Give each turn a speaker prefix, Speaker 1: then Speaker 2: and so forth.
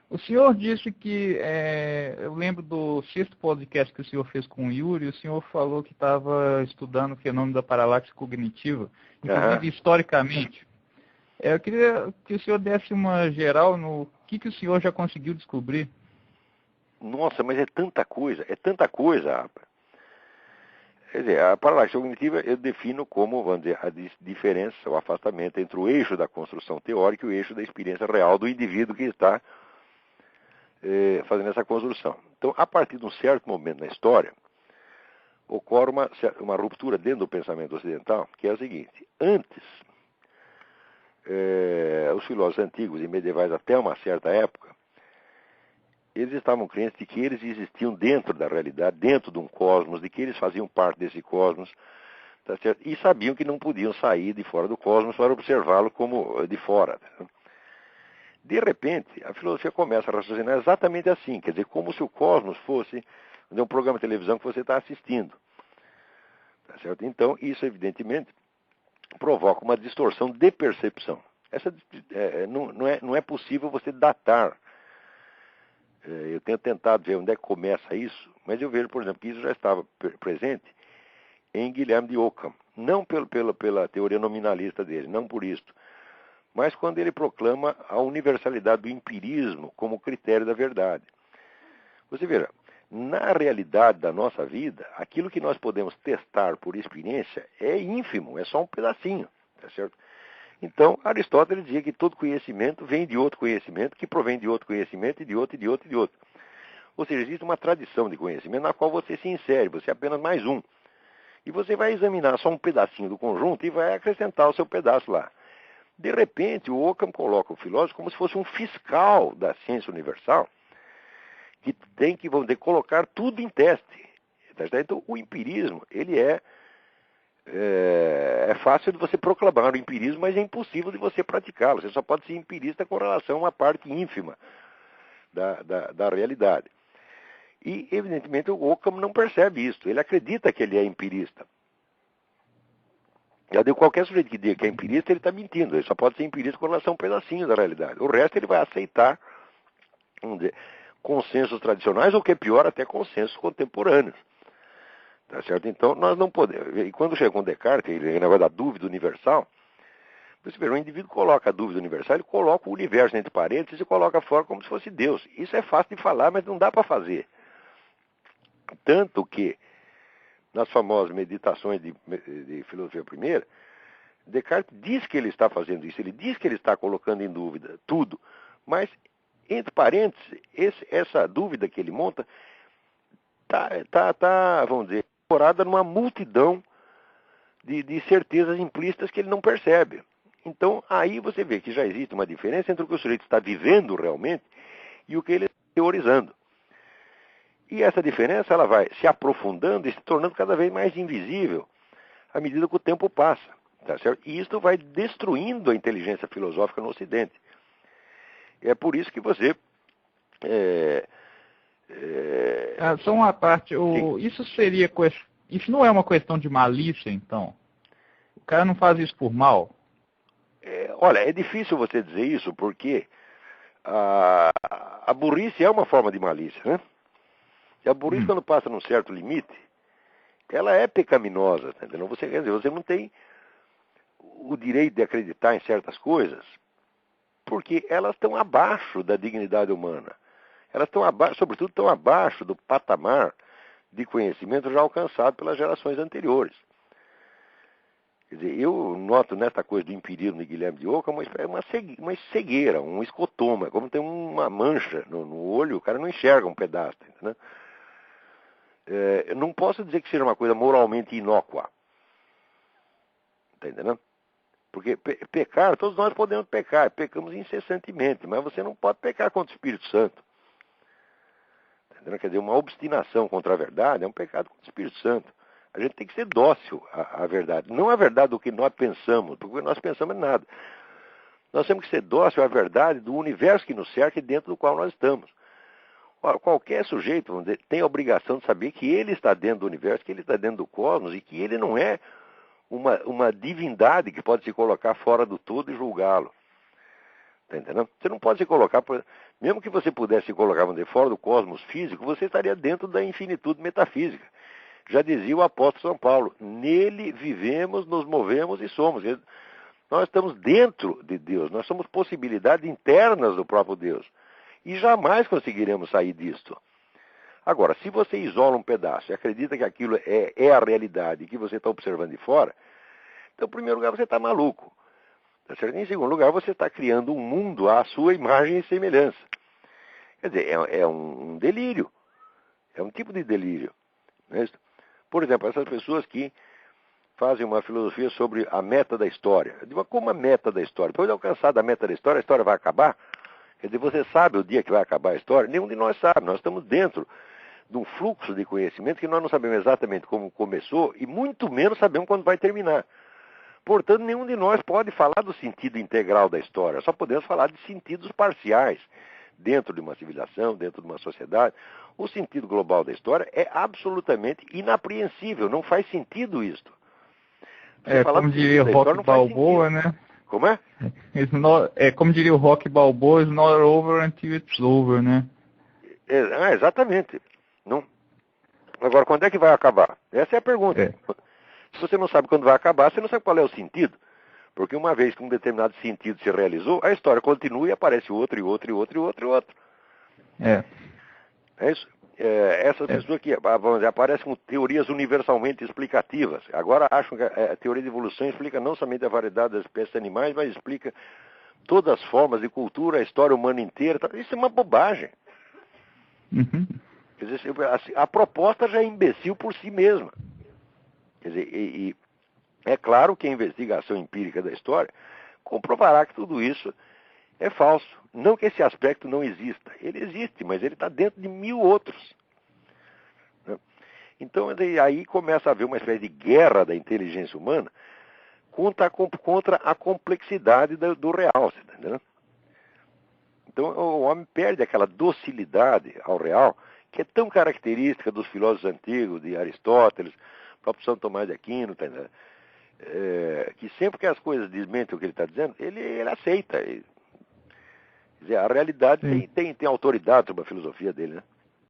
Speaker 1: O senhor disse que, eu lembro do sexto podcast que o senhor fez com o Yuri, o senhor falou que estava estudando o fenômeno da paralaxe cognitiva, inclusive historicamente. Eu queria que o senhor desse uma geral no que o senhor já conseguiu descobrir.
Speaker 2: Nossa, mas é tanta coisa, rapaz. Quer dizer, a paralaxe cognitiva eu defino como, vamos dizer, a diferença, o afastamento entre o eixo da construção teórica e o eixo da experiência real do indivíduo que está fazendo essa construção. Então, a partir de um certo momento na história, ocorre uma ruptura dentro do pensamento ocidental, que é o seguinte: antes, os filósofos antigos e medievais até uma certa época, eles estavam crentes de que eles existiam dentro da realidade, dentro de um cosmos, de que eles faziam parte desse cosmos, tá certo? E sabiam que não podiam sair de fora do cosmos para observá-lo como de fora. Tá? De repente, a filosofia começa a raciocinar exatamente assim, quer dizer, como se o cosmos fosse um programa de televisão que você está assistindo. Tá certo? Então, isso evidentemente provoca uma distorção de percepção. Não é possível você datar. Eu tenho tentado ver onde é que começa isso, mas eu vejo, por exemplo, que isso já estava presente em Guilherme de Ockham. Não pela teoria nominalista dele, não por isso, mas quando ele proclama a universalidade do empirismo como critério da verdade. Você veja, na realidade da nossa vida, aquilo que nós podemos testar por experiência é ínfimo, é só um pedacinho, tá certo? Então, Aristóteles dizia que todo conhecimento vem de outro conhecimento, que provém de outro conhecimento, e de outro, e de outro, e de outro. Ou seja, existe uma tradição de conhecimento na qual você se insere, você é apenas mais um. E você vai examinar só um pedacinho do conjunto e vai acrescentar o seu pedaço lá. De repente, o Ockham coloca o filósofo como se fosse um fiscal da ciência universal, que tem que, vamos dizer, colocar tudo em teste. Então, o empirismo, ele é fácil de você proclamar o empirismo, mas é impossível de você praticá-lo. Você só pode ser empirista com relação a uma parte ínfima da realidade. E, evidentemente, o Ockham não percebe isso. Ele acredita que ele é empirista. Qualquer sujeito que diga que é empirista, ele está mentindo. Ele só pode ser empirista com relação a um pedacinho da realidade. O resto ele vai aceitar, vamos dizer, consensos tradicionais, ou o que é pior, até consensos contemporâneos. Tá certo? Então, nós não podemos. E quando chega com Descartes, ele negócio da dúvida universal, você vê, o indivíduo coloca a dúvida universal, ele coloca o universo entre parênteses e coloca fora como se fosse Deus. Isso é fácil de falar, mas não dá para fazer. Tanto que, nas famosas meditações de filosofia primeira, Descartes diz que ele está fazendo isso, ele diz que ele está colocando em dúvida tudo, mas, entre parênteses, essa dúvida que ele monta tá, vamos dizer, incorporada numa multidão de certezas implícitas que ele não percebe. Então, aí você vê que já existe uma diferença entre o que o sujeito está vivendo realmente e o que ele está teorizando. E essa diferença ela vai se aprofundando e se tornando cada vez mais invisível à medida que o tempo passa. Tá certo? E isso vai destruindo a inteligência filosófica no Ocidente. É por isso que você...
Speaker 1: Só uma parte, isso não é uma questão de malícia, então? O cara não faz isso por mal?
Speaker 2: Olha, é difícil você dizer isso, porque a burrice é uma forma de malícia, né? E a burrice, quando passa num certo limite, ela é pecaminosa, tá entendendo? Quer dizer, você não tem o direito de acreditar em certas coisas, porque elas estão abaixo da dignidade humana. Elas estão abaixo, sobretudo, estão abaixo do patamar de conhecimento já alcançado pelas gerações anteriores. Quer dizer, eu noto nesta coisa do empirismo de Guilherme de Ockham uma cegueira, um escotoma, como tem uma mancha no olho, o cara não enxerga um pedaço, né? Eu não posso dizer que seja uma coisa moralmente inócua. Está entendendo? Porque pecar, todos nós podemos pecar, pecamos incessantemente, mas você não pode pecar contra o Espírito Santo. Tá entendendo? Quer dizer, uma obstinação contra a verdade é um pecado contra o Espírito Santo. A gente tem que ser dócil à verdade. Não a verdade do que nós pensamos, porque nós pensamos em nada. Nós temos que ser dócil à verdade do universo que nos cerca e dentro do qual nós estamos. Ora, qualquer sujeito, vamos dizer, tem a obrigação de saber que ele está dentro do universo, que ele está dentro do cosmos e que ele não é uma divindade que pode se colocar fora do todo e julgá-lo. Tá entendendo? Você não pode se colocar, mesmo que você pudesse se colocar fora do cosmos físico, você estaria dentro da infinitude metafísica. Já dizia o apóstolo São Paulo, nele vivemos, nos movemos e somos. Nós estamos dentro de Deus, nós somos possibilidades internas do próprio Deus. E jamais conseguiremos sair disto. Agora, se você isola um pedaço e acredita que aquilo é a realidade e que você está observando de fora, então, em primeiro lugar, você está maluco. Tá certo? Em segundo lugar, você está criando um mundo à sua imagem e semelhança. Quer dizer, é um delírio. É um tipo de delírio. Não é isso? Por exemplo, essas pessoas que fazem uma filosofia sobre a meta da história. Eu digo, como a meta da história? Depois de alcançar da meta da história, a história vai acabar? Quer dizer, você sabe o dia que vai acabar a história? Nenhum de nós sabe. Nós estamos dentro de um fluxo de conhecimento que nós não sabemos exatamente como começou e muito menos sabemos quando vai terminar. Portanto, nenhum de nós pode falar do sentido integral da história. Só podemos falar de sentidos parciais dentro de uma civilização, dentro de uma sociedade. O sentido global da história é absolutamente inapreensível. Não faz sentido isto.
Speaker 1: Como diria o Rock Balboa, né?
Speaker 2: Como é?
Speaker 1: Como diria o Rock Balboa, it's not over until it's over, né?
Speaker 2: Exatamente. Não. Agora, quando é que vai acabar? Essa é a pergunta. Se você não sabe quando vai acabar, você não sabe qual é o sentido. Porque uma vez que um determinado sentido se realizou, a história continua e aparece outro, e outro, e outro, e outro, e outro. É isso. Essas pessoas que vamos dizer, aparecem com teorias universalmente explicativas. Agora acham que a teoria de evolução explica não somente a variedade das espécies animais, mas explica todas as formas de cultura, a história humana inteira. Isso é uma bobagem.
Speaker 1: Uhum.
Speaker 2: Quer dizer, a proposta já é imbecil por si mesma. Quer dizer, e é claro que a investigação empírica da história comprovará que tudo isso é falso. Não que esse aspecto não exista. Ele existe, mas ele está dentro de 1000 outros. Né? Então, aí começa a haver uma espécie de guerra da inteligência humana contra a complexidade do real. Você tá entendendo? Então, o homem perde aquela docilidade ao real, que é tão característica dos filósofos antigos, de Aristóteles, próprio São Tomás de Aquino, tá entendendo? Que sempre que as coisas desmentem o que ele está dizendo, ele aceita. Quer dizer, a realidade tem autoridade sobre a filosofia dele, né?